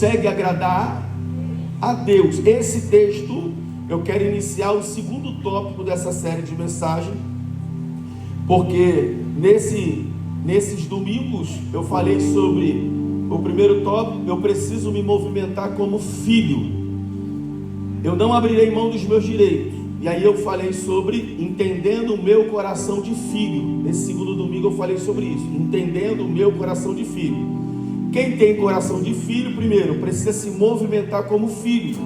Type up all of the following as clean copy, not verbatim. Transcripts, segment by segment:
consegue agradar a Deus. Esse texto, eu quero iniciar o segundo tópico dessa série de mensagem, porque nesses domingos eu falei sobre o primeiro tópico: eu preciso me movimentar como filho, eu não abrirei mão dos meus direitos. E aí eu falei sobre entendendo o meu coração de filho. Nesse segundo domingo eu falei sobre isso, entendendo o meu coração de filho. Quem tem coração de filho, primeiro, precisa se movimentar como filho.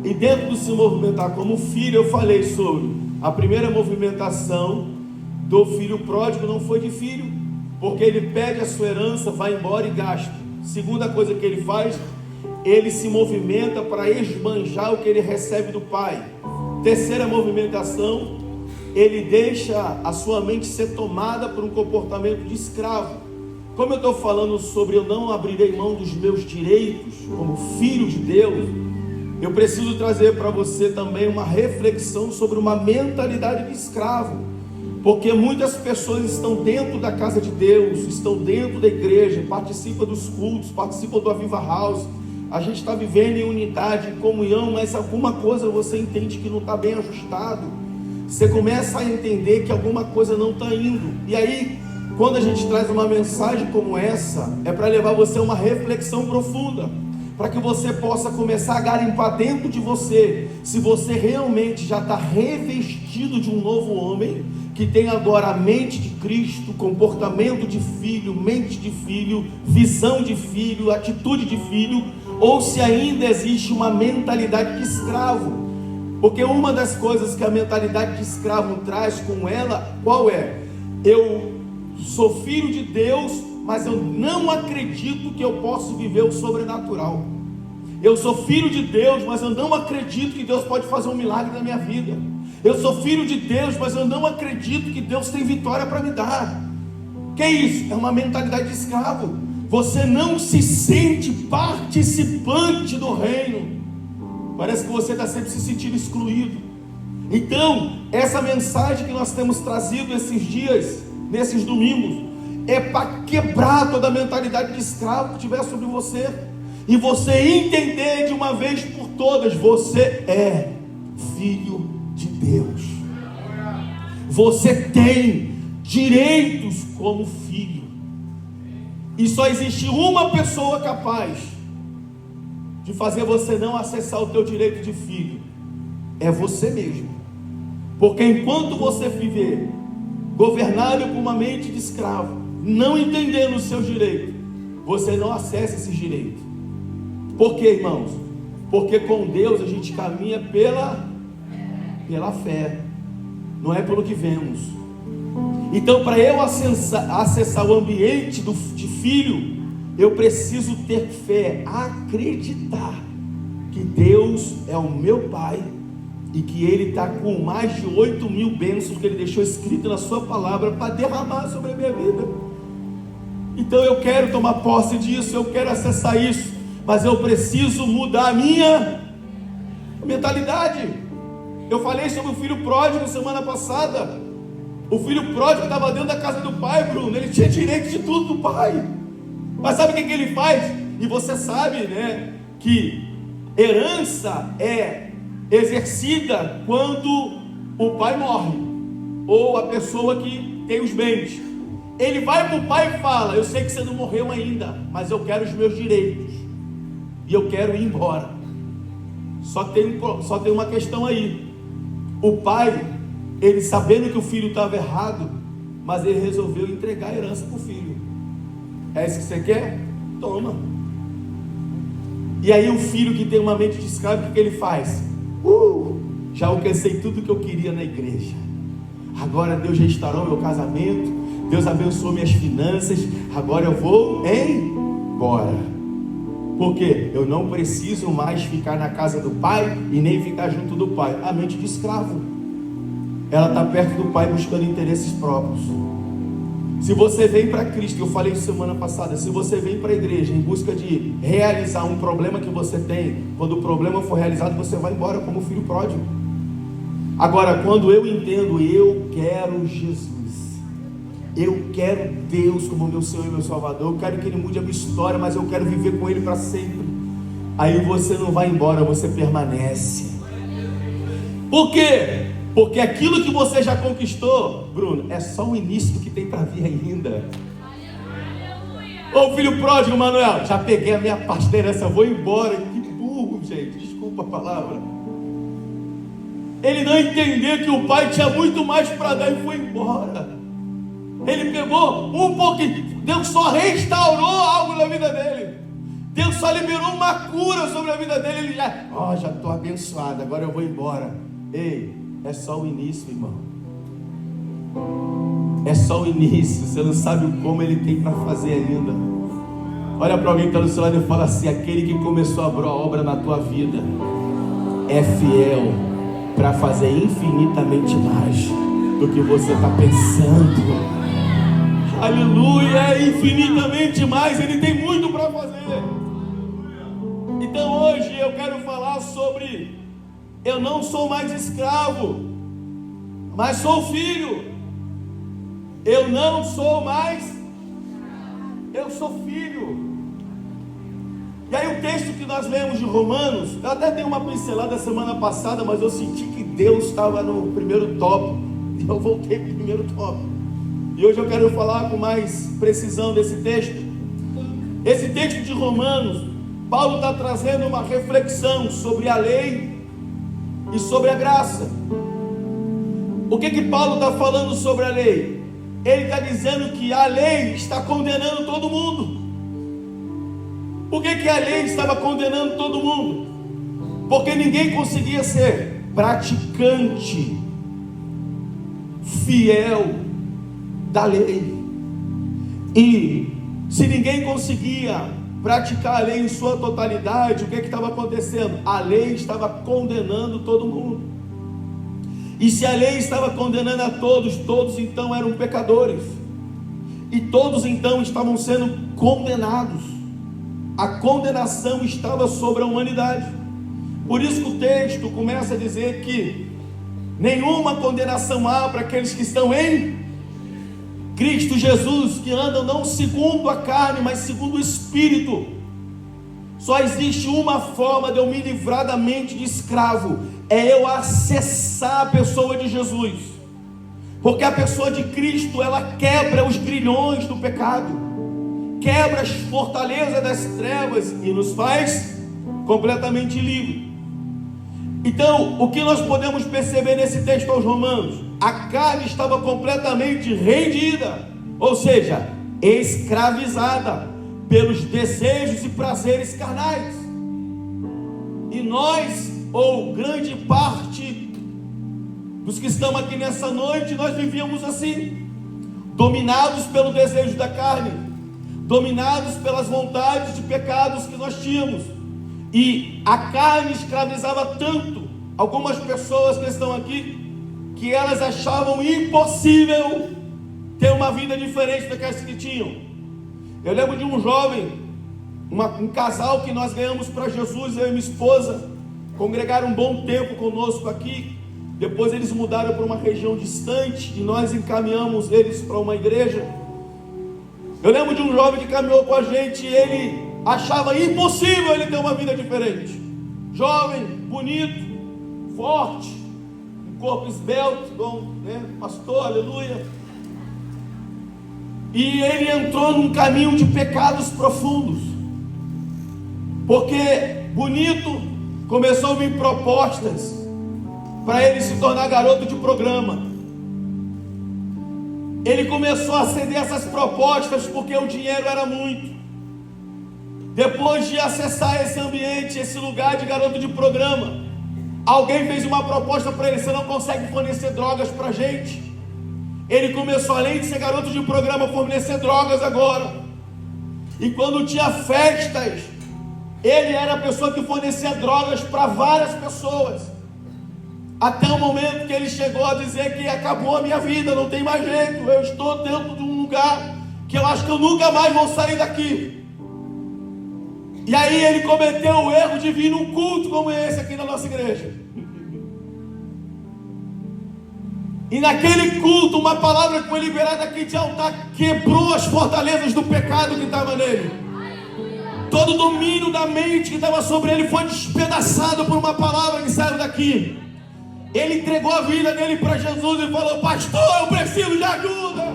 E dentro do se movimentar como filho, eu falei sobre a primeira movimentação do filho pródigo. Não foi de filho, porque ele pede a sua herança, vai embora e gasta. Segunda coisa que ele faz, ele se movimenta para esbanjar o que ele recebe do pai. Terceira movimentação, ele deixa a sua mente ser tomada por um comportamento de escravo. Como eu estou falando sobre eu não abrirei mão dos meus direitos como filho de Deus, eu preciso trazer para você também uma reflexão sobre uma mentalidade de escravo, porque muitas pessoas estão dentro da casa de Deus, estão dentro da igreja, participam dos cultos, participam do Aviva House, a gente está vivendo em unidade, em comunhão, mas alguma coisa você entende que não está bem ajustado, você começa a entender que alguma coisa não está indo. E aí, quando a gente traz uma mensagem como essa, é para levar você a uma reflexão profunda, para que você possa começar a garimpar dentro de você, se você realmente já está revestido de um novo homem, que tem agora a mente de Cristo, comportamento de filho, mente de filho, visão de filho, atitude de filho, ou se ainda existe uma mentalidade de escravo. Porque uma das coisas que a mentalidade de escravo traz com ela, qual é? Eu sou filho de Deus, mas eu não acredito que eu posso viver o sobrenatural. Eu sou filho de Deus, mas eu não acredito que Deus pode fazer um milagre na minha vida. Eu sou filho de Deus, mas eu não acredito que Deus tem vitória para me dar. Que é isso? É uma mentalidade de escravo. Você não se sente participante do reino. Parece que você está sempre se sentindo excluído. Então, essa mensagem que nós temos trazido esses dias, nesses domingos, é para quebrar toda a mentalidade de escravo que tiver sobre você, e você entender de uma vez por todas: você é filho de Deus, você tem direitos como filho, e só existe uma pessoa capaz de fazer você não acessar o teu direito de filho, é você mesmo. Porque enquanto você viver governado por uma mente de escravo, não entendendo os seus direitos, você não acessa esses direitos. Por quê, irmãos? Porque com Deus a gente caminha pela fé, não é pelo que vemos. Então, para eu acessar o ambiente de filho, eu preciso ter fé, acreditar que Deus é o meu Pai, e que Ele está com mais de 8.000 bênçãos que Ele deixou escrito na sua palavra para derramar sobre a minha vida. Então eu quero tomar posse disso, eu quero acessar isso, mas eu preciso mudar a minha mentalidade. Eu falei sobre o filho pródigo semana passada. O filho pródigo estava dentro da casa do pai, Bruno, ele tinha direito de tudo do pai, mas sabe o que ele faz? E você sabe, né, que herança é exercida quando o pai morre, ou a pessoa que tem os bens. Ele vai para o pai e fala: eu sei que você não morreu ainda, mas eu quero os meus direitos, e eu quero ir embora. Só tem uma questão aí. O pai, ele sabendo que o filho estava errado, mas ele resolveu entregar a herança para o filho. É isso que você quer? Toma. E aí o filho que tem uma mente de escravo, o que ele faz? Já alcancei tudo que eu queria na igreja, agora Deus restaurou meu casamento, Deus abençoou minhas finanças, agora eu vou embora, porque eu não preciso mais ficar na casa do pai e nem ficar junto do pai. A mente de escravo, ela está perto do pai buscando interesses próprios. Se você vem para Cristo, eu falei semana passada, se você vem para a igreja em busca de realizar um problema que você tem, quando o problema for realizado, você vai embora como filho pródigo. Agora, quando eu entendo, eu quero Jesus, eu quero Deus como meu Senhor e meu Salvador, eu quero que Ele mude a minha história, mas eu quero viver com Ele para sempre. aí você não vai embora, você permanece. Por quê? Porque aquilo que você já conquistou, Bruno, é só o início do que tem para vir ainda. Ô filho pródigo, Manuel, já peguei a minha parte da herança, vou embora. Que burro, gente, desculpa a palavra. Ele não entendeu que o pai tinha muito mais para dar e foi embora. Ele pegou um pouquinho, Deus só restaurou algo na vida dele. Deus só liberou uma cura sobre a vida dele. Ele já estou abençoado, agora eu vou embora. Ei, é só o início, irmão. É só o início. Você não sabe como ele tem para fazer ainda. Olha para alguém que está do seu lado e fala assim: aquele que começou a obra na tua vida é fiel para fazer infinitamente mais do que você está pensando. Aleluia, é infinitamente mais. Ele tem muito para fazer. Então hoje eu quero falar sobre: eu não sou mais escravo, mas sou filho. Eu não sou mais, eu sou filho. E aí o texto que nós lemos de Romanos, eu até dei uma pincelada semana passada, mas eu senti que Deus estava no primeiro tópico, e eu voltei para o primeiro tópico. E hoje eu quero falar com mais precisão desse texto. Esse texto de Romanos, Paulo está trazendo uma reflexão sobre a lei e sobre a graça. O que Paulo está falando sobre a lei? Ele está dizendo que a lei está condenando todo mundo. Por que a lei estava condenando todo mundo? Porque ninguém conseguia ser praticante fiel da lei. E se ninguém conseguia praticar a lei em sua totalidade, o que estava acontecendo? A lei estava condenando todo mundo. E se a lei estava condenando a todos, todos então eram pecadores. E todos então estavam sendo condenados. A condenação estava sobre a humanidade. Por isso que o texto começa a dizer que nenhuma condenação há para aqueles que estão em Cristo Jesus, que andam não segundo a carne, mas segundo o Espírito. Só existe uma forma de eu me livrar da mente de escravo: é eu acessar a pessoa de Jesus. Porque a pessoa de Cristo, ela quebra os grilhões do pecado, quebra as fortalezas das trevas e nos faz completamente livre. Então, o que nós podemos perceber nesse texto aos Romanos? A carne estava completamente rendida, ou seja, escravizada pelos desejos e prazeres carnais. E nós, ou grande parte dos que estão aqui nessa noite, nós vivíamos assim, dominados pelo desejo da carne, dominados pelas vontades de pecados que nós tínhamos. E a carne escravizava tanto algumas pessoas que estão aqui, que elas achavam impossível ter uma vida diferente daquelas que tinham. Eu lembro de um jovem, um casal que nós ganhamos para Jesus, eu e minha esposa, congregaram um bom tempo conosco aqui. Depois eles mudaram para uma região distante e nós encaminhamos eles para uma igreja. Eu lembro de um jovem que caminhou com a gente e ele achava impossível ele ter uma vida diferente. Jovem, bonito, forte, um corpo esbelto, bom, né? Pastor, aleluia. E ele entrou num caminho de pecados profundos, porque bonito, começou a vir propostas para ele se tornar garoto de programa. Ele começou a aceder essas propostas porque o dinheiro era muito. Depois de acessar esse ambiente, esse lugar de garoto de programa, alguém fez uma proposta para ele: você não consegue fornecer drogas para a gente? Ele começou, além de ser garoto de programa, a fornecer drogas agora. E quando tinha festas, ele era a pessoa que fornecia drogas para várias pessoas. Até o momento que ele chegou a dizer que acabou a minha vida, não tem mais jeito, eu estou dentro de um lugar que eu acho que eu nunca mais vou sair daqui. E aí ele cometeu o erro de vir num culto como esse aqui na nossa igreja. E naquele culto, uma palavra que foi liberada aqui de altar quebrou as fortalezas do pecado que estava nele. Todo domínio da mente que estava sobre ele foi despedaçado por uma palavra que saiu daqui. Ele entregou a vida dele para Jesus e falou: pastor, eu preciso de ajuda.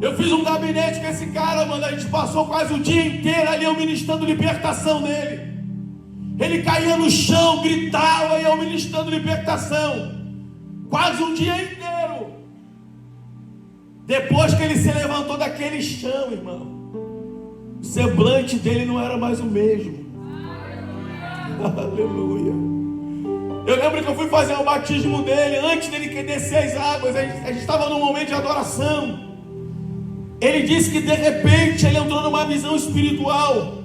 Eu fiz um gabinete com esse cara, mano. A gente passou quase o dia inteiro ali, eu ministrando libertação nele. Ele caía no chão, gritava, e eu ministrando libertação. Quase um dia inteiro. Depois que ele se levantou daquele chão, irmão, o semblante dele não era mais o mesmo. Aleluia. Eu lembro que eu fui fazer o batismo dele, antes dele descer as águas, a gente estava num momento de adoração. Ele disse que de repente ele entrou numa visão espiritual,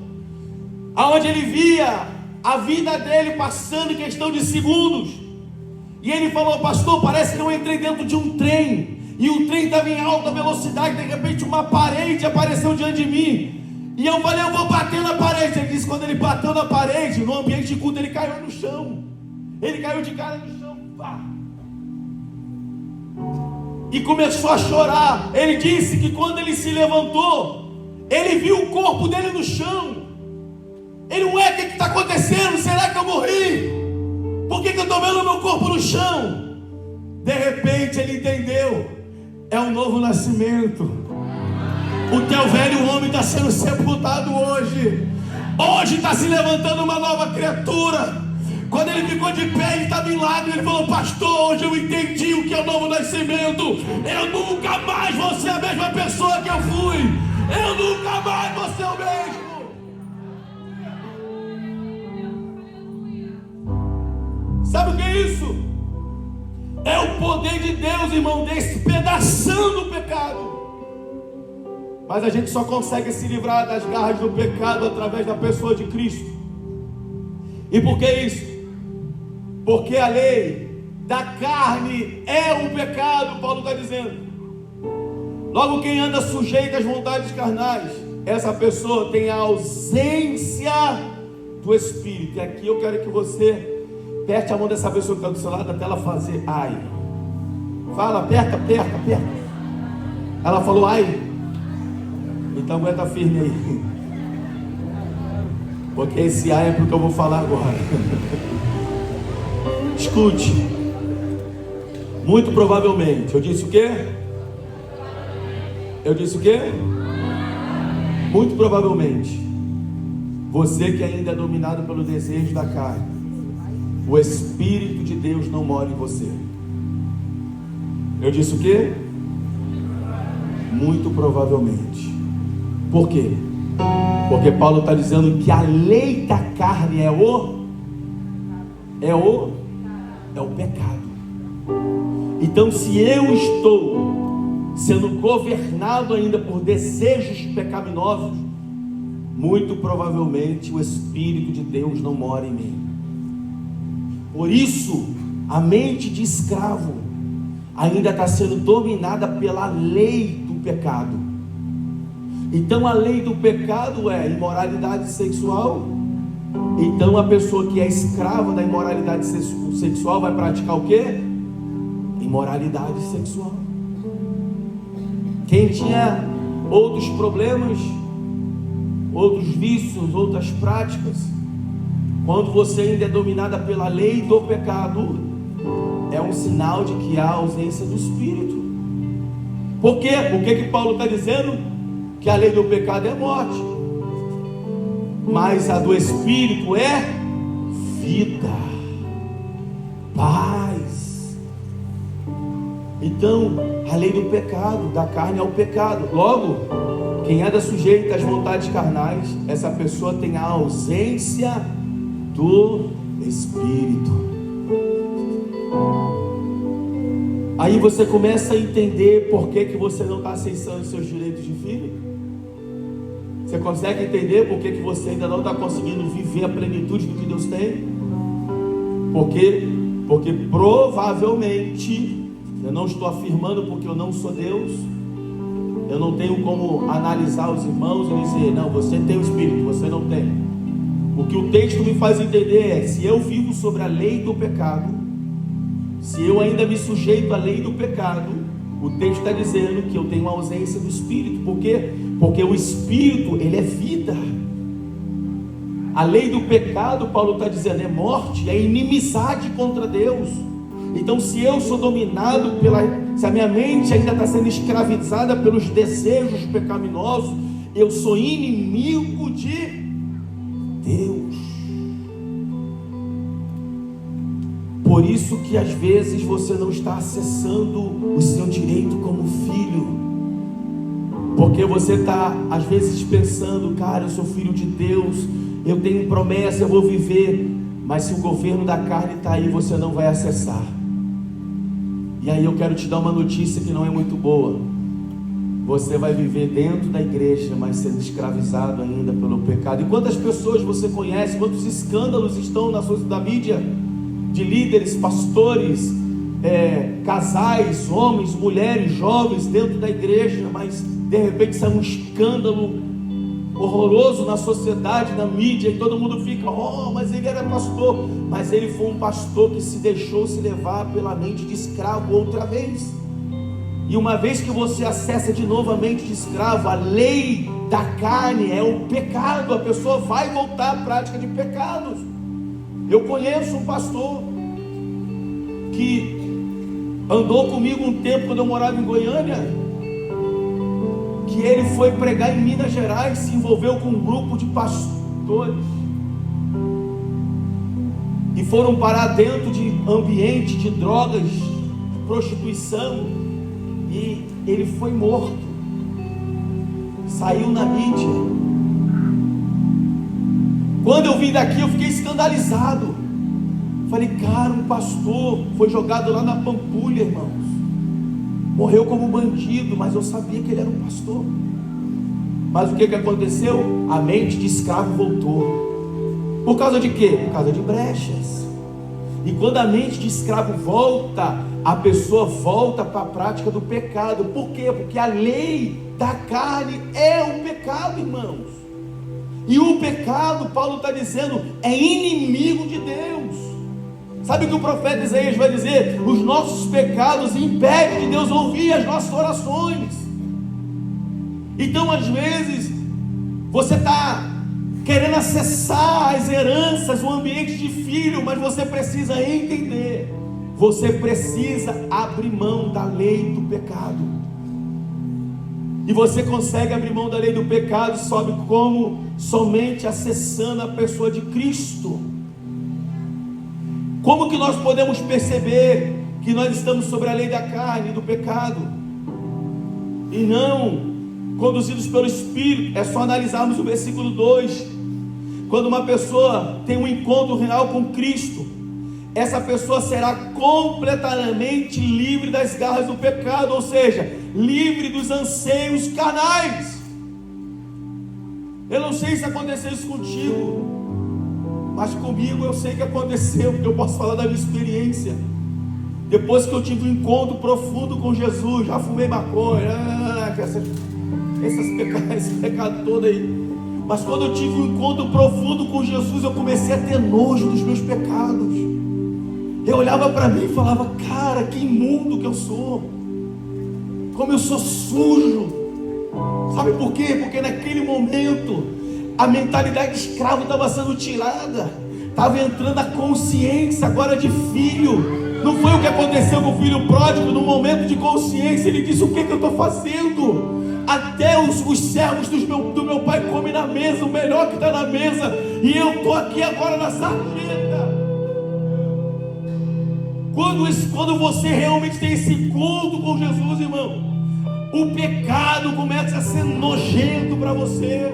aonde ele via a vida dele passando em questão de segundos. E ele falou: pastor, parece que eu entrei dentro de um trem, e o trem estava em alta velocidade. De repente uma parede apareceu diante de mim, e eu falei: eu vou bater na parede. Ele disse que quando ele bateu na parede, no ambiente de culto, ele caiu no chão. Ele caiu de cara no chão, pá, e começou a chorar. Ele disse que quando ele se levantou, ele viu o corpo dele no chão. Ele: ué, o que está acontecendo? Será que eu morri? Por que eu estou vendo o meu corpo no chão? De repente ele entendeu: é um novo nascimento. O teu velho homem está sendo sepultado hoje. Hoje está se levantando uma nova criatura. Quando ele ficou de pé, ele estava em lágrimas. Ele falou: pastor, hoje eu entendi o que é o novo nascimento. Eu nunca mais vou ser a mesma pessoa que eu fui. Eu nunca mais vou ser o mesmo. Sabe o que é isso? É o poder de Deus, irmão, despedaçando o pecado. Mas a gente só consegue se livrar das garras do pecado através da pessoa de Cristo. E por que isso? Porque a lei da carne é o pecado, Paulo está dizendo. Logo, quem anda sujeito às vontades carnais, essa pessoa tem a ausência do Espírito. E aqui eu quero que você aperte a mão dessa pessoa que está do seu lado até ela fazer ai. Fala, aperta. Ela falou ai. Então aguenta firme aí. Porque esse ai é porque eu vou falar agora. Escute. Muito provavelmente. Eu disse o quê? Muito provavelmente, você que ainda é dominado pelo desejo da carne, o Espírito de Deus não mora em você. Eu disse o quê? Muito provavelmente. Por quê? Porque Paulo está dizendo que a lei da carne é o pecado. Então, se eu estou sendo governado ainda por desejos pecaminosos, muito provavelmente o Espírito de Deus não mora em mim. Por isso, a mente de escravo ainda está sendo dominada pela lei do pecado. Então a lei do pecado é imoralidade sexual. Então a pessoa que é escrava da imoralidade sexual vai praticar o quê? Imoralidade sexual. Quem tinha outros problemas, outros vícios, outras práticas, quando você ainda é dominada pela lei do pecado, é um sinal de que há ausência do Espírito. Por quê? O que Paulo está dizendo? Que a lei do pecado é morte, mas a do Espírito é vida, paz. Então, a lei do pecado, da carne é o pecado. Logo, quem anda sujeito às vontades carnais, essa pessoa tem a ausência do Espírito. Aí você começa a entender por que você não está acessando os seus direitos de filho. Você consegue entender por que você ainda não está conseguindo viver a plenitude do que Deus tem? Porque provavelmente, eu não estou afirmando porque eu não sou Deus, eu não tenho como analisar os irmãos e dizer, não, você tem o Espírito, você não tem. O que o texto me faz entender é, se eu vivo sobre a lei do pecado, se eu ainda me sujeito à lei do pecado, o texto está dizendo que eu tenho uma ausência do Espírito. Por quê? Porque o Espírito, ele é vida. A lei do pecado, Paulo está dizendo, é morte, é inimizade contra Deus. Então, se eu sou dominado se a minha mente ainda está sendo escravizada pelos desejos pecaminosos, eu sou inimigo de Deus. Por isso que às vezes você não está acessando o seu direito como filho, porque você está às vezes pensando, cara, eu sou filho de Deus, eu tenho promessa, eu vou viver, mas se o governo da carne está aí, você não vai acessar. E aí eu quero te dar uma notícia que não é muito boa. Você vai viver dentro da igreja, mas sendo escravizado ainda pelo pecado. E quantas pessoas você conhece, quantos escândalos estão na mídia, de líderes, pastores, casais, homens, mulheres, jovens dentro da igreja, mas de repente sai um escândalo horroroso na sociedade, na mídia, e todo mundo fica, mas ele era pastor. Mas ele foi um pastor que se deixou se levar pela mente de escravo outra vez. E uma vez que você acessa de novo a mente de escravo, a lei da carne é o pecado, a pessoa vai voltar à prática de pecados. Eu conheço um pastor que andou comigo um tempo quando eu morava em Goiânia, que ele foi pregar em Minas Gerais, se envolveu com um grupo de pastores e foram parar dentro de ambiente de drogas, de prostituição, e ele foi morto, saiu na mídia. Quando eu vim daqui eu fiquei escandalizado, falei, cara, um pastor foi jogado lá na Pampulha, irmãos, morreu como bandido, mas eu sabia que ele era um pastor. Mas o que aconteceu? A mente de escravo voltou. Por causa de quê? Por causa de brechas. E quando a mente de escravo volta, a pessoa volta para a prática do pecado. Por quê? Porque a lei da carne é o pecado, irmãos. E o pecado, Paulo está dizendo, é inimigo de Deus. Sabe o que o profeta Isaías vai dizer? Os nossos pecados impedem de Deus ouvir as nossas orações. Então, às vezes, você está querendo acessar as heranças, o ambiente de filho, mas você precisa entender, você precisa abrir mão da lei do pecado. E você consegue abrir mão da lei do pecado, sabe como? Somente acessando a pessoa de Cristo. Como que nós podemos perceber que nós estamos sobre a lei da carne e do pecado, e não conduzidos pelo Espírito? É só analisarmos o versículo 2. Quando uma pessoa tem um encontro real com Cristo, essa pessoa será completamente livre das garras do pecado, ou seja, livre dos anseios carnais. Eu não sei se aconteceu isso contigo, mas comigo eu sei que aconteceu, porque eu posso falar da minha experiência. Depois que eu tive um encontro profundo com Jesus, já fumei maconha, esse pecado todo aí. Mas quando eu tive um encontro profundo com Jesus, eu comecei a ter nojo dos meus pecados. Eu olhava para mim e falava, cara, que imundo que eu sou, como eu sou sujo. Sabe por quê? Porque naquele momento a mentalidade de escravo estava sendo tirada, estava entrando a consciência agora de filho. Não foi o que aconteceu com o filho pródigo? No momento de consciência ele disse, o que eu estou fazendo? Até os servos do meu pai comem na mesa, o melhor que está na mesa, e eu estou aqui agora na sarjeta. Quando você realmente tem esse encontro com Jesus, irmão, o pecado começa a ser nojento para você.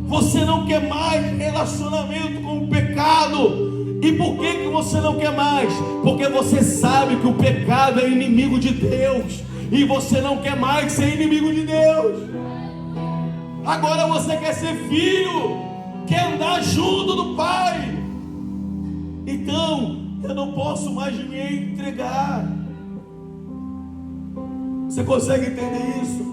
Você não quer mais relacionamento com o pecado. E por que você não quer mais? Porque você sabe que o pecado é inimigo de Deus, e você não quer mais ser inimigo de Deus. Agora você quer ser filho, quer andar junto do Pai. Então eu não posso mais me entregar. Você consegue entender isso?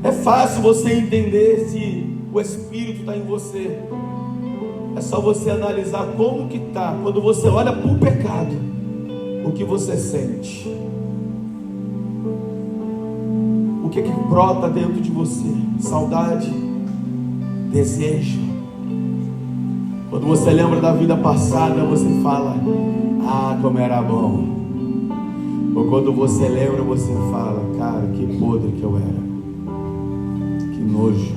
É fácil você entender se o Espírito está em você. É só você analisar como que está. Quando você olha para o pecado, o que você sente? O O que brota dentro de você? Saudade, desejo. Quando você lembra da vida passada, você fala: ah, como era bom. Ou quando você lembra, você fala: cara, que podre que eu era, que nojo.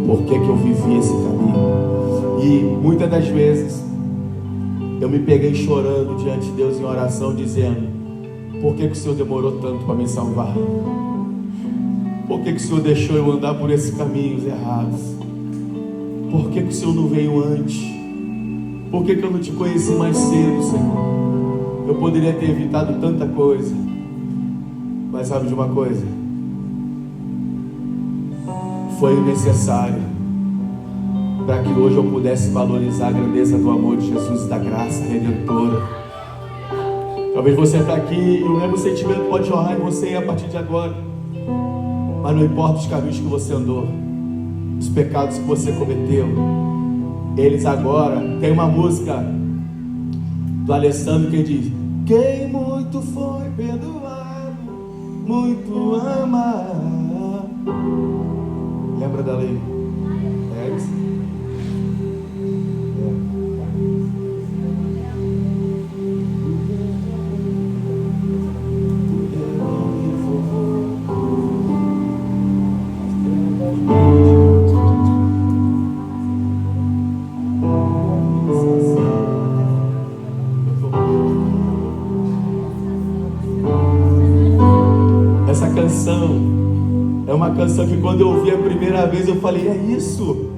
Por que eu vivi esse caminho? E muitas das vezes eu me peguei chorando diante de Deus em oração, dizendo: por que o Senhor demorou tanto para me salvar? Por que o Senhor deixou eu andar por esses caminhos errados? Por que o Senhor não veio antes? Por que eu não te conheci mais cedo, Senhor? Eu poderia ter evitado tanta coisa. Mas sabe de uma coisa? Foi o necessário para que hoje eu pudesse valorizar a grandeza do amor de Jesus e da graça redentora. Talvez você está aqui e o mesmo sentimento pode jorrar em você a partir de agora. Mas não importa os caminhos que você andou, os pecados que você cometeu, eles agora... Tem uma música do Alessandro que diz: quem muito foi perdoado, muito ama. Lembra da lei? É isso? Essa canção é uma canção que quando eu ouvi a primeira vez eu falei: é isso.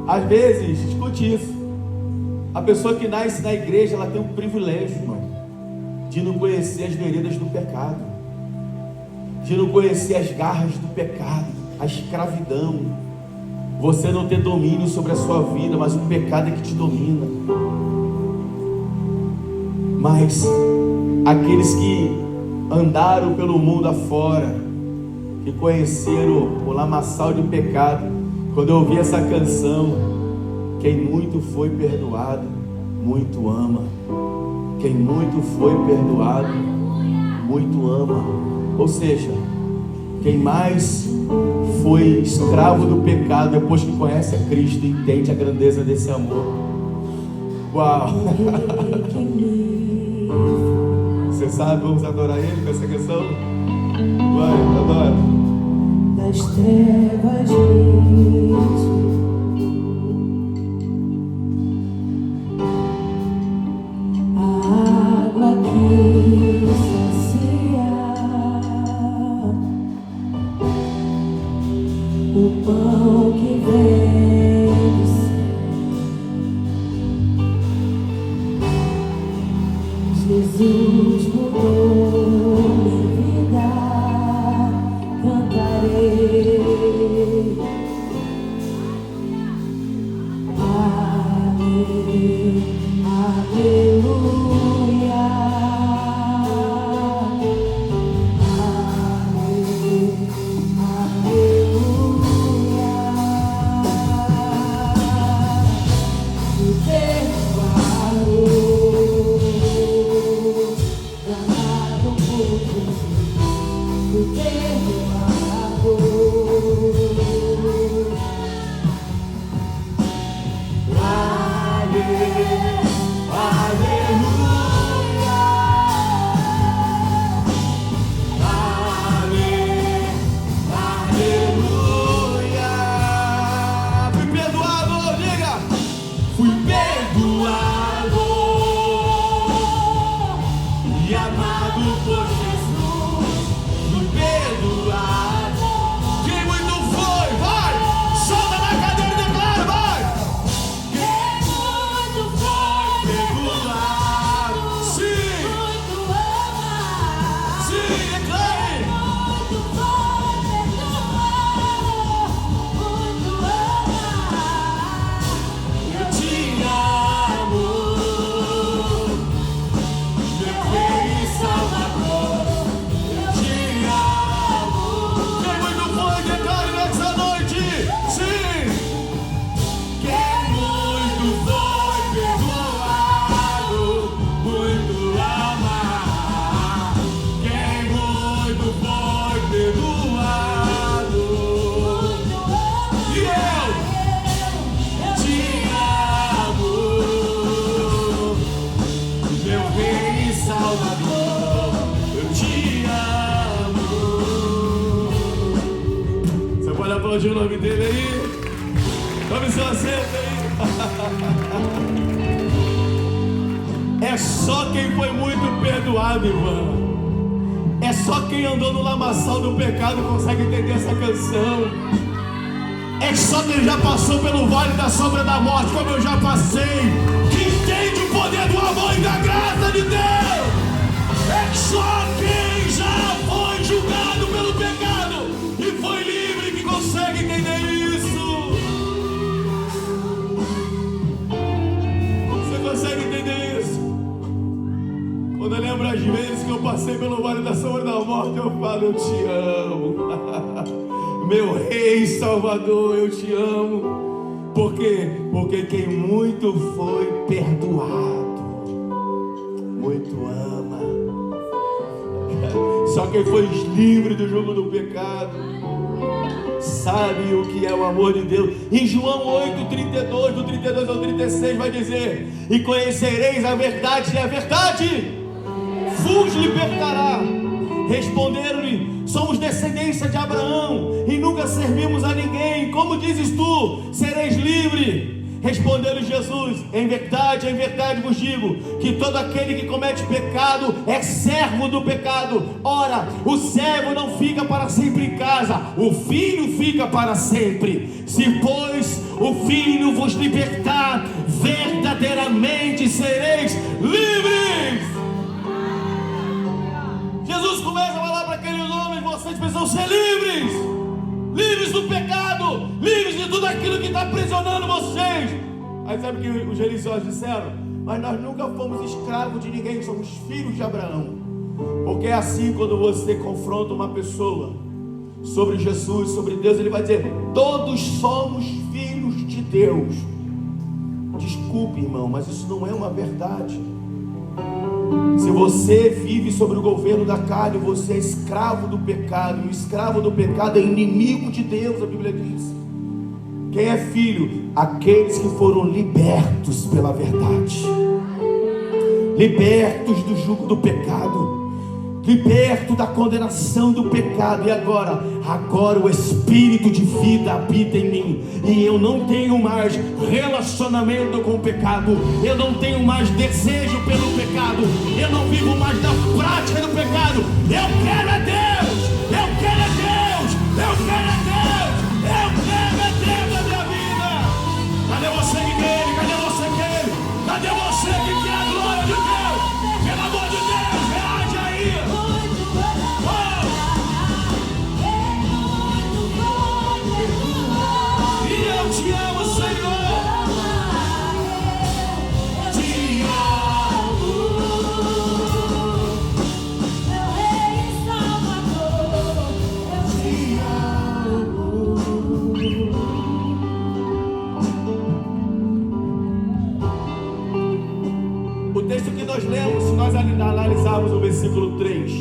Às vezes, escute isso, a pessoa que nasce na igreja, ela tem um privilégio, irmão, de não conhecer as veredas do pecado, de não conhecer as garras do pecado, a escravidão. Você não ter domínio sobre a sua vida, mas o pecado é que te domina. Mas aqueles que andaram pelo mundo afora, que conheceram o lamaçal de pecado, quando eu ouvi essa canção: quem muito foi perdoado, muito ama. Quem muito foi perdoado, muito ama. Ou seja, quem mais foi escravo do pecado, depois que conhece a Cristo, entende a grandeza desse amor. Uau! Você sabe, vamos adorar Ele com essa canção? Vai, adora. Das trevas vinte, a água que sacia, o pão que vem do céu. Jesus mudou minha vida, cantarei. Aleluia, aleluia. aplaudir o nome dele aí. Tome seu assento aí. É só quem foi muito perdoado, irmão. É só quem andou no lamaçal do pecado consegue entender essa canção. É só quem já passou pelo vale da sombra da morte, como eu já passei, que entende o poder do amor e da graça de Deus. É só quem já foi julgado pelo pecado e foi livre que consegue entender isso. Você consegue entender isso? Quando eu lembro as vezes que eu passei pelo vale da sombra da morte, eu falo, eu te amo. Meu Rei Salvador, eu te amo. Por quê? Porque quem muito foi perdoado, muito ama. Só quem foi livre do jugo do pecado sabe o que é o amor de Deus. Em João 8:32, do 32 ao 36 vai dizer: e conhecereis a verdade, e a verdade vos libertará. Responderam-lhe: somos descendência de Abraão e nunca servimos a ninguém. Como dizes tu, sereis livre? Respondeu-lhe Jesus: em verdade vos digo, que todo aquele que comete pecado é servo do pecado. Ora, o servo não fica para sempre em casa, o filho fica para sempre. Se, pois, o filho vos libertar, verdadeiramente sereis livres. Jesus começa a falar para aqueles homens: vocês precisam ser livres, livres do pecado, livres de tudo aquilo que está aprisionando vocês. Aí sabe o que os religiosos disseram? Mas nós nunca fomos escravos de ninguém, somos filhos de Abraão. Porque é assim, quando você confronta uma pessoa sobre Jesus, sobre Deus, ele vai dizer: todos somos filhos de Deus. Desculpe, irmão, mas isso não é uma verdade. Se você vive sobre o governo da carne, você é escravo do pecado. E o escravo do pecado é inimigo de Deus, a Bíblia diz. Quem é filho? Aqueles que foram libertos pela verdade, libertos do jugo do pecado, liberto da condenação do pecado. E agora o Espírito de vida habita em mim, e eu não tenho mais relacionamento com o pecado, eu não tenho mais desejo pelo pecado, eu não vivo mais da prática do pecado. Eu quero é Deus, eu quero é Deus, eu quero é Deus, eu quero é Deus na minha vida. Cadê você, igreja? Cadê você, querido? Cadê você que quer a glória de Deus? Pelo amor de Deus, reage aí. Eu te amo, Senhor. Te amo, meu Rei Salvador. Eu te amo. O texto que nós lemos, se nós analisarmos o versículo 3,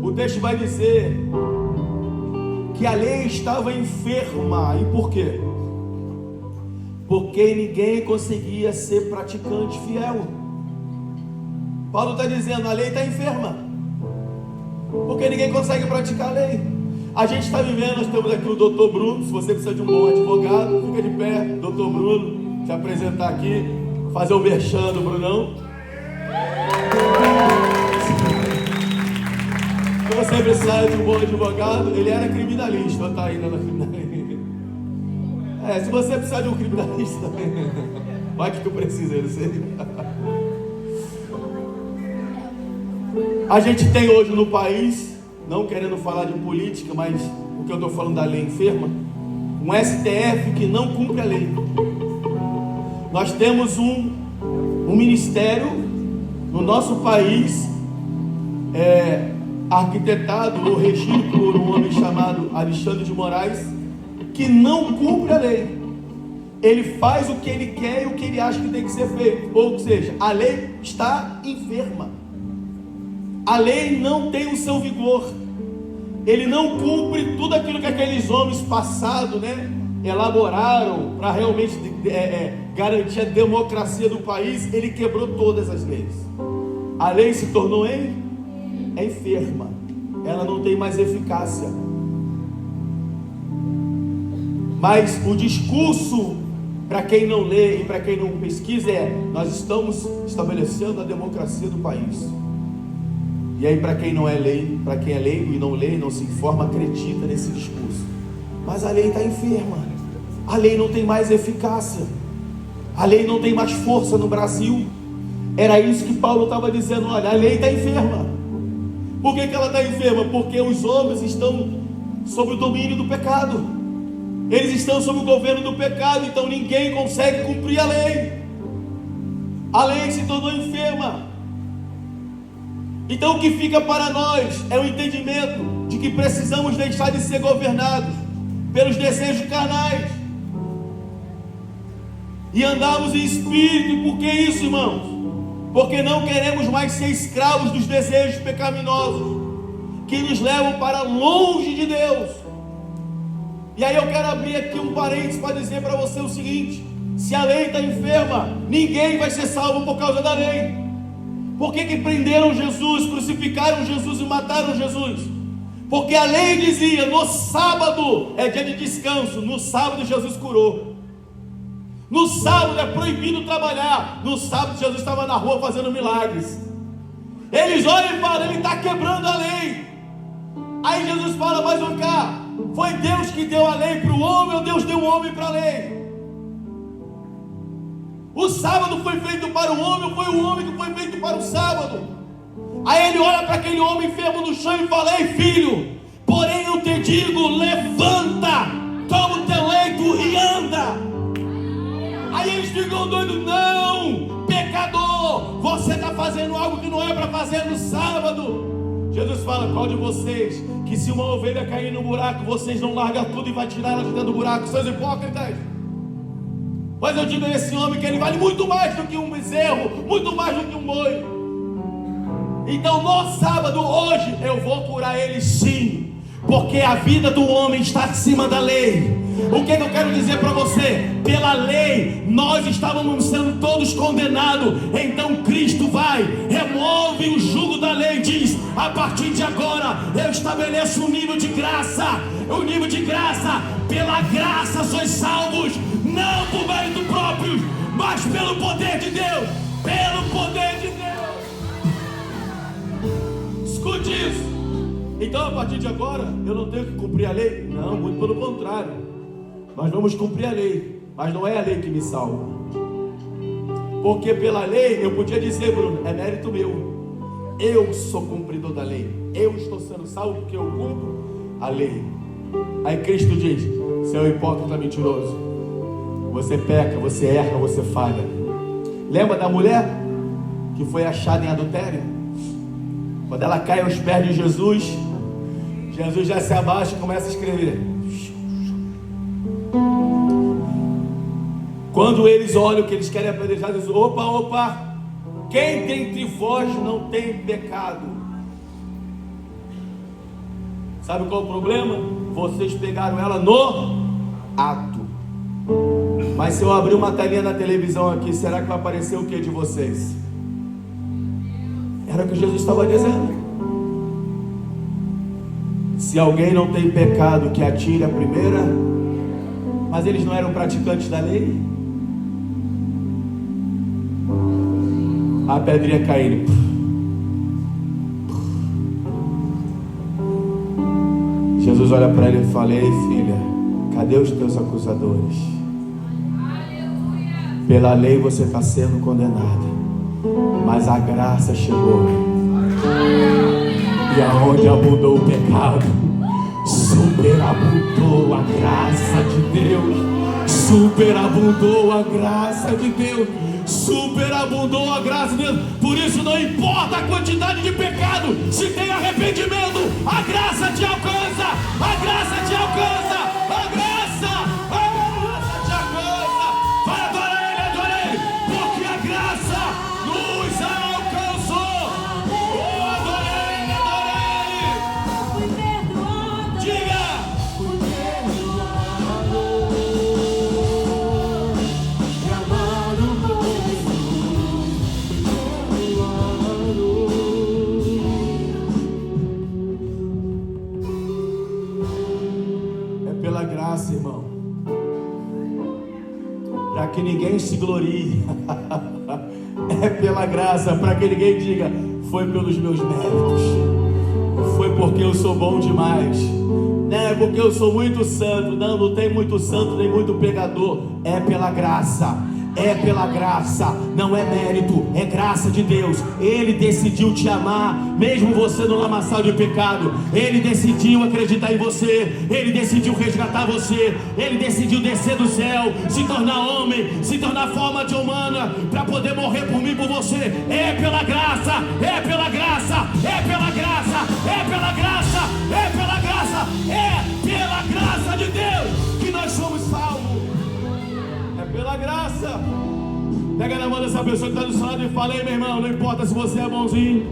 o texto vai dizer que a lei estava enferma. E por quê? Porque ninguém conseguia ser praticante fiel. Paulo está dizendo: a lei está enferma, porque ninguém consegue praticar a lei. A gente está vivendo, nós temos aqui o doutor Bruno. Se você precisa de um bom advogado, fica de pé, doutor Bruno, te apresentar aqui, fazer o merchan do Brunão. Se você precisar de um bom advogado, ele era criminalista, ou está ainda na criminalista. Se você precisar de um criminalista, vai que tu precisa, ele sei. A gente tem hoje no país, não querendo falar de política, mas o que eu estou falando da lei enferma, um STF que não cumpre a lei. Nós temos um ministério no nosso país, arquitetado ou regido por um homem chamado Alexandre de Moraes, que não cumpre a lei. Ele faz o que ele quer e o que ele acha que tem que ser feito. Ou seja, a lei está enferma. A lei não tem o seu vigor. Ele não cumpre tudo aquilo que aqueles homens passados, elaboraram para realmente garantir a democracia do país. Ele quebrou todas as leis. A lei se tornou enferma. Ela não tem mais eficácia. Mas o discurso, para quem não lê e para quem não pesquisa, nós estamos estabelecendo a democracia do país. E aí, para quem não é lei, para quem é leigo e não lê, não se informa, acredita nesse discurso. Mas a lei está enferma, a lei não tem mais eficácia, a lei não tem mais força no Brasil. Era isso que Paulo estava dizendo. Olha, a lei está enferma. Por que ela está enferma? Porque os homens estão sob o domínio do pecado, eles estão sob o governo do pecado, então ninguém consegue cumprir a lei. A lei se tornou enferma. Então o que fica para nós é o entendimento de que precisamos deixar de ser governados pelos desejos carnais e andarmos em espírito. Por que isso, irmãos? Porque não queremos mais ser escravos dos desejos pecaminosos que nos levam para longe de Deus. E aí eu quero abrir aqui um parênteses para dizer para você o seguinte: se a lei está enferma, ninguém vai ser salvo por causa da lei. Por que prenderam Jesus, crucificaram Jesus e mataram Jesus? Porque a lei dizia: no sábado é dia de descanso. No sábado Jesus curou. No sábado é proibido trabalhar. No sábado Jesus estava na rua fazendo milagres. Eles olham e falam: ele está quebrando a lei. Aí Jesus fala: mas vem cá, foi Deus que deu a lei para o homem ou Deus deu o homem para a lei? O sábado foi feito para o homem ou foi o homem que foi feito para o sábado? Aí ele olha para aquele homem enfermo no chão e fala: ei filho, porém eu te digo, levanta, toma o teu leito e anda. Aí eles ficam doidos: não, pecador, você está fazendo algo que não é para fazer no sábado. Jesus fala: qual de vocês, que se uma ovelha cair no buraco, vocês não largam tudo e vai tirar ela de dentro do buraco? Seus hipócritas. Mas eu digo a esse homem que ele vale muito mais do que um bezerro, muito mais do que um boi. Então no sábado, hoje, eu vou curar ele sim, porque a vida do homem está acima da lei. O que eu quero dizer para você? Pela lei nós estávamos sendo todos condenados. Então Cristo vai, remove o jugo da lei, diz: a partir de agora eu estabeleço um nível de graça. O nível de graça: pela graça sois salvos, não por mérito próprio, mas pelo poder de Deus. Pelo poder de Deus. Escute isso. Então a partir de agora eu não tenho que cumprir a lei? Não, muito pelo contrário. Nós vamos cumprir a lei, mas não é a lei que me salva. Porque pela lei eu podia dizer: Bruno, é mérito meu, eu sou cumpridor da lei, eu estou sendo salvo porque eu cumpro a lei. Aí Cristo diz: seu hipócrita mentiroso, você peca, você erra, você falha. Lembra da mulher que foi achada em adultério? Quando ela cai aos pés de Jesus, Jesus já se abaixa e começa a escrever. Quando eles olham que eles querem apedrejar, eles dizem: opa, quem dentre vós não tem pecado? Sabe qual é o problema? Vocês pegaram ela no ato. Mas se eu abrir uma telinha na televisão aqui, será que vai aparecer o que de vocês? Era o que Jesus estava dizendo. Se alguém não tem pecado, que atire a primeira. Mas eles não eram praticantes da lei? A pedrinha caindo. Jesus olha para ele e fala: ei filha, cadê os teus acusadores? Pela lei você está sendo condenada, mas a graça chegou. E aonde abundou o pecado, superabundou a graça de Deus. Superabundou a graça de Deus. Superabundou a graça de Deus. Por isso não importa a quantidade de pecado, se tem arrependimento, a graça te alcança. A graça te alcança. A graça te alcança. Vai, adora ele, porque a graça nos alcançou. Oh, adora ele. Fui perdoada. Diga. Fui perdoado. E amado por Jesus. Fui perdoado. que ninguém se glorie. É pela graça, para que ninguém diga: foi pelos meus méritos, foi porque eu sou bom demais, não é porque eu sou muito santo. Não, não tem muito santo nem muito pecador. É pela graça. É pela graça, não é mérito, é graça de Deus. Ele decidiu te amar, mesmo você no lamaçal de pecado. Ele decidiu acreditar em você, Ele decidiu resgatar você, Ele decidiu descer do céu, se tornar homem, se tornar forma de humana, para poder morrer por mim e por você. É pela graça, é pela graça, é pela graça, é pela graça, é pela graça, é pela graça de Deus que nós somos salvos. Pela graça. Pega na mão dessa pessoa que está do seu lado e fala: ei, meu irmão, não importa se você é bonzinho,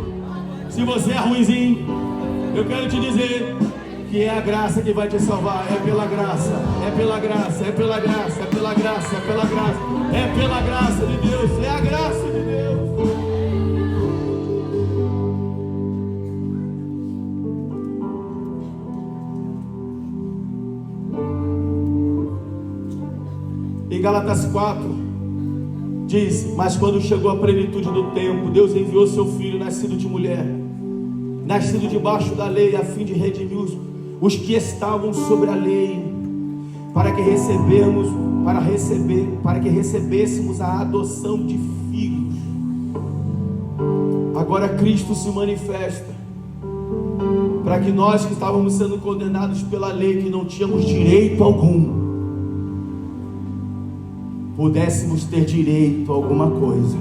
se você é ruinzinho, eu quero te dizer que é a graça que vai te salvar. É pela graça, é pela graça, é pela graça, é pela graça, é pela graça, é pela graça de Deus, é a graça de Deus. Em Gálatas 4 diz: mas quando chegou a plenitude do tempo, Deus enviou seu filho, nascido de mulher, nascido debaixo da lei, a fim de redimir os que estavam sobre a lei, para que recebêssemos a adoção de filhos. Agora Cristo se manifesta para que nós que estávamos sendo condenados pela lei, que não tínhamos direito algum, pudéssemos ter direito a alguma coisa.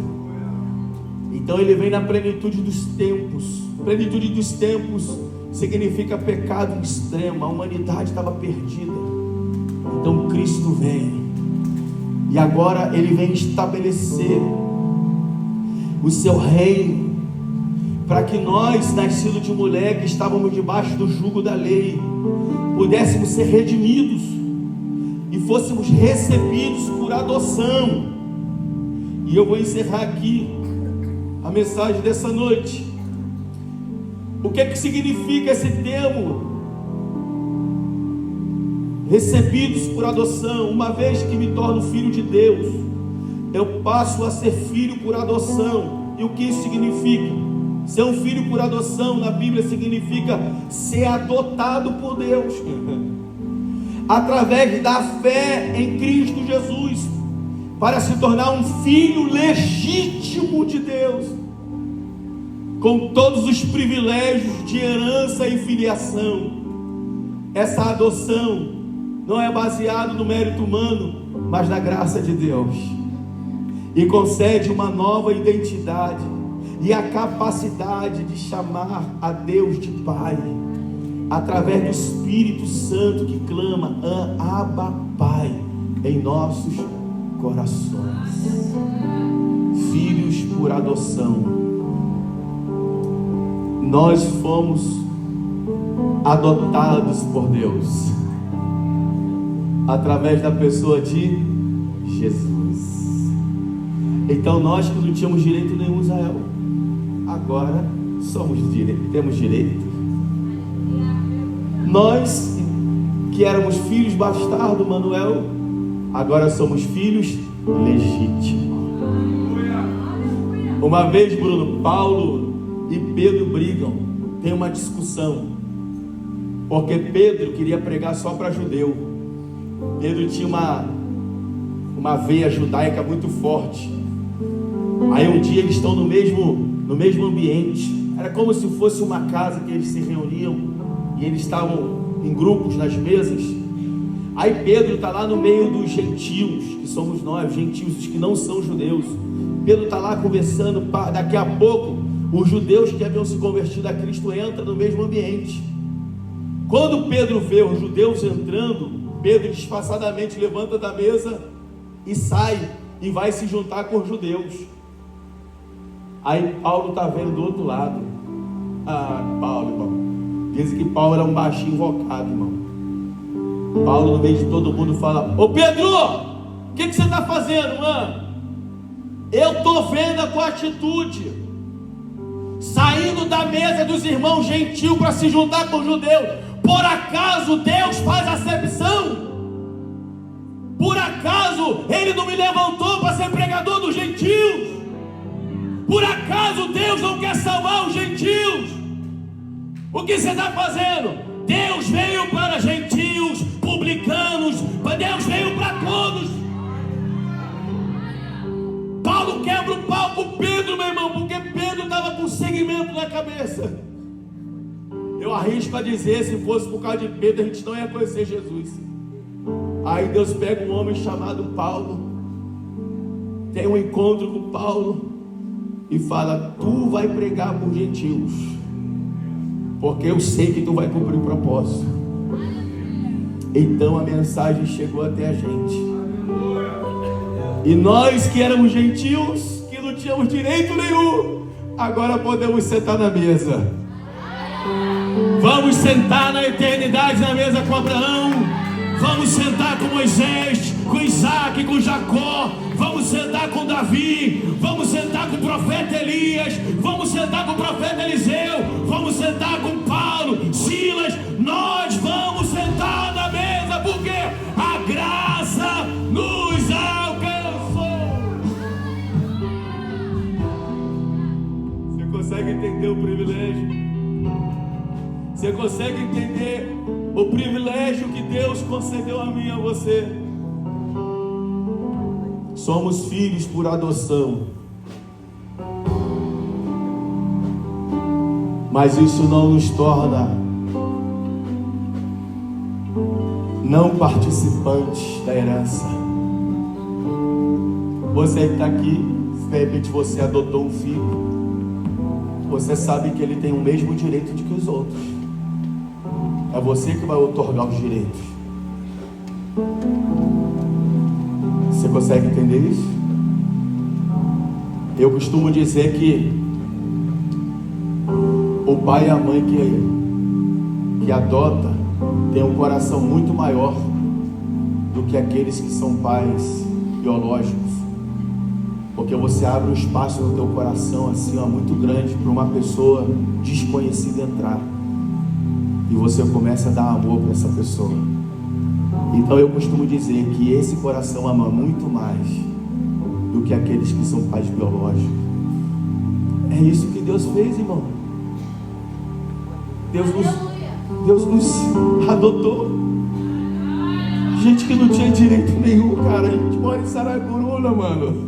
Então Ele vem na plenitude dos tempos. Plenitude dos tempos significa pecado extremo. A humanidade estava perdida. Então Cristo vem, e agora Ele vem estabelecer o seu reino, para que nós, nascidos de mulher, que estávamos debaixo do jugo da lei, pudéssemos ser redimidos e fôssemos recebidos por adoção. E eu vou encerrar aqui a mensagem dessa noite. O que é que significa esse termo? Recebidos por adoção. Uma vez que me torno filho de Deus, eu passo a ser filho por adoção. E o que isso significa? Ser um filho por adoção na Bíblia significa ser adotado por Deus através da fé em Cristo Jesus, para se tornar um filho legítimo de Deus, com todos os privilégios de herança e filiação. Essa adoção não é baseada no mérito humano, mas na graça de Deus, e concede uma nova identidade e a capacidade de chamar a Deus de Pai, através do Espírito Santo que clama: Abba, Pai, em nossos corações. Filhos por adoção. Nós fomos adotados por Deus através da pessoa de Jesus. Então nós que não tínhamos direito nenhum, Israel, agora temos direito. Nós que éramos filhos bastardos, Manuel, agora somos filhos legítimos. Uma vez, Bruno, Paulo e Pedro brigam, tem uma discussão, porque Pedro queria pregar só para judeu. Pedro tinha uma veia judaica muito forte. Aí um dia eles estão no mesmo ambiente, era como se fosse uma casa que eles se reuniam, e eles estavam em grupos nas mesas. Aí Pedro está lá no meio dos gentios, que somos nós, gentios, os que não são judeus. Pedro está lá conversando. Daqui a pouco os judeus que haviam se convertido a Cristo entram no mesmo ambiente. Quando Pedro vê os judeus entrando, Pedro disfarçadamente levanta da mesa e sai, e vai se juntar com os judeus. Aí Paulo está vendo do outro lado. Paulo, irmão, dizem que Paulo era um baixinho invocado, irmão. Paulo, no meio de todo mundo, fala: ô Pedro, o que você está fazendo, mano? Eu estou vendo a tua atitude, saindo da mesa dos irmãos gentios para se juntar com os judeus. Por acaso Deus faz acepção? Por acaso Ele não me levantou para ser pregador dos gentios? Por acaso Deus não quer salvar os gentios? O que você está fazendo? Deus veio para gentios, publicanos, Deus veio para todos. Paulo quebra o pau com Pedro, meu irmão, porque Pedro estava com segmento na cabeça. Eu arrisco a dizer, se fosse por causa de Pedro, a gente não ia conhecer Jesus. Aí Deus pega um homem chamado Paulo, tem um encontro com Paulo e fala: tu vai pregar por gentios, porque eu sei que tu vai cumprir o propósito. Então a mensagem chegou até a gente. E nós que éramos gentios, que não tínhamos direito nenhum, agora podemos sentar na mesa. Vamos sentar na eternidade na mesa com Abraão. Vamos sentar com Moisés, com Isaac, com Jacó. Vamos sentar com Davi. Vamos sentar com o profeta Elias. Vamos sentar com o profeta Eliseu. Vamos sentar com Paulo, Silas. Nós vamos sentar na mesa porque a graça nos alcançou. Você consegue entender o privilégio? Você consegue entender o privilégio que Deus concedeu a mim e a você? Somos filhos por adoção, mas isso não nos torna não participantes da herança. Você que está aqui, se de repente você adotou um filho, você sabe que ele tem o mesmo direito de que os outros. É você que vai otorgar os direitos. Você consegue entender isso? Eu costumo dizer que o pai e a mãe que adota tem um coração muito maior do que aqueles que são pais biológicos, porque você abre um espaço no teu coração assim, ó, muito grande para uma pessoa desconhecida entrar. E você começa a dar amor para essa pessoa. Então eu costumo dizer que esse coração ama muito mais do que aqueles que são pais biológicos. É isso que Deus fez, irmão. Deus nos adotou. Gente que não tinha direito nenhum, cara. A gente mora em Saracuruna, mano.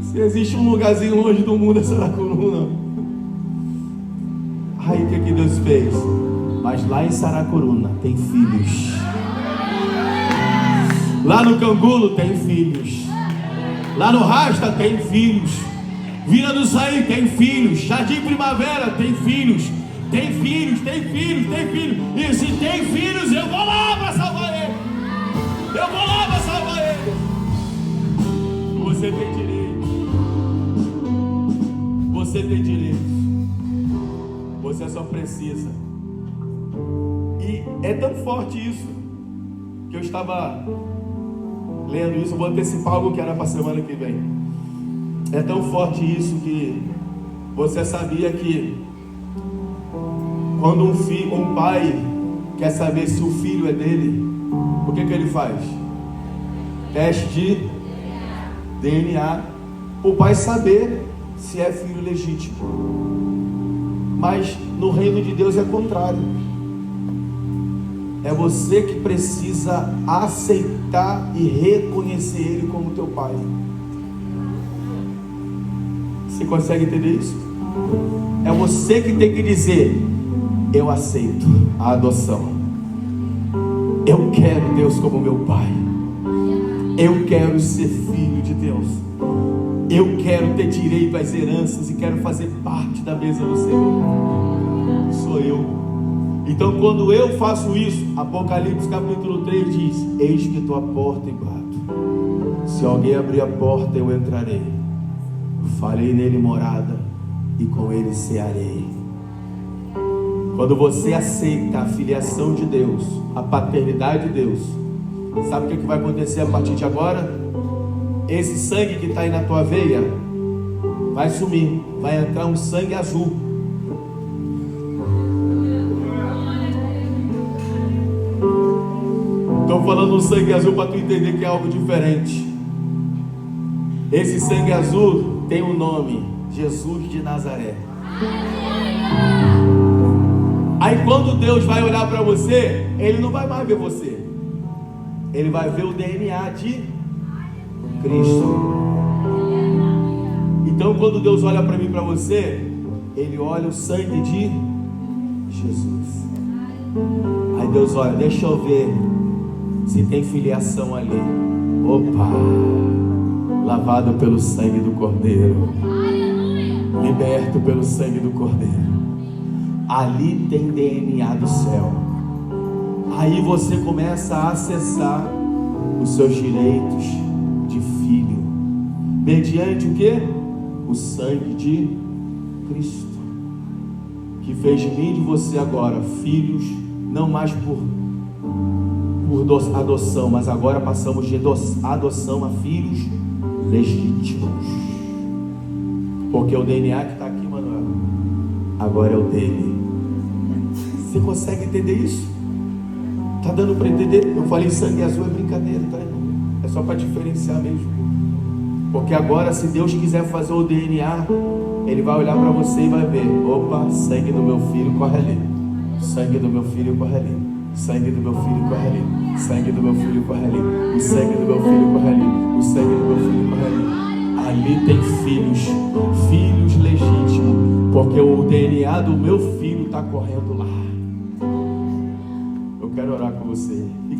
Se existe um lugarzinho longe do mundo, é Saracuruna. Aí o que Deus fez? Mas lá em Saracuruna tem filhos. Lá no Cangulo tem filhos. Lá no Rasta tem filhos. Vila do Saí tem filhos. Jardim Primavera tem filhos. Tem filhos, tem filhos, tem filhos. E se tem filhos, eu vou lá para salvar ele. Eu vou lá para salvar ele. Você tem direito. Você tem direito. Você só precisa. E é tão forte isso que eu estava lendo isso. Eu vou antecipar algo que era para a semana que vem. É tão forte isso que você sabia que quando um pai quer saber se o filho é dele, o que ele faz? Teste de DNA. O pai saber se é filho legítimo. Mas no reino de Deus é contrário. É você que precisa aceitar e reconhecer Ele como teu pai. Você consegue entender isso? É você que tem que dizer: eu aceito a adoção. Eu quero Deus como meu pai. Eu quero ser filho de Deus. Eu quero ter direito às heranças e quero fazer parte da mesa do Senhor. Sou eu. Então quando eu faço isso, Apocalipse capítulo 3 diz: eis que estou à porta e bato. Se alguém abrir a porta, eu entrarei. Farei nele morada e com ele cearei. Quando você aceita a filiação de Deus, a paternidade de Deus, sabe o que vai acontecer a partir de agora? Esse sangue que está aí na tua veia vai sumir, vai entrar um sangue azul. Então falando um sangue azul para tu entender que é algo diferente. Esse sangue azul tem um nome: Jesus de Nazaré. Aí quando Deus vai olhar para você, Ele não vai mais ver você, Ele vai ver o DNA de Cristo. Então quando Deus olha para mim e para você, Ele olha o sangue de Jesus. Aí Deus olha, deixa eu ver se tem filiação ali. Opa, lavado pelo sangue do Cordeiro, liberto pelo sangue do Cordeiro. Ali tem DNA do céu. Aí você começa a acessar os seus direitos de filho, mediante o que? O sangue de Cristo, que fez de mim e de você agora filhos, não mais por adoção, mas agora passamos de adoção a filhos legítimos, porque o DNA que está aqui, Manuel, agora é o dele. Você consegue entender isso? Tá dando para entender? Eu falei sangue azul, é brincadeira, tá, irmão? É só para diferenciar mesmo. Porque agora, se Deus quiser fazer o DNA, Ele vai olhar para você e vai ver: opa, sangue do meu filho corre ali, sangue do meu filho corre ali, sangue do meu filho corre ali, sangue do meu filho corre ali, o sangue do meu filho corre ali, o sangue do meu filho corre ali. Ali tem filhos legítimos, porque o DNA do meu filho está correndo lá. Eu quero orar com você.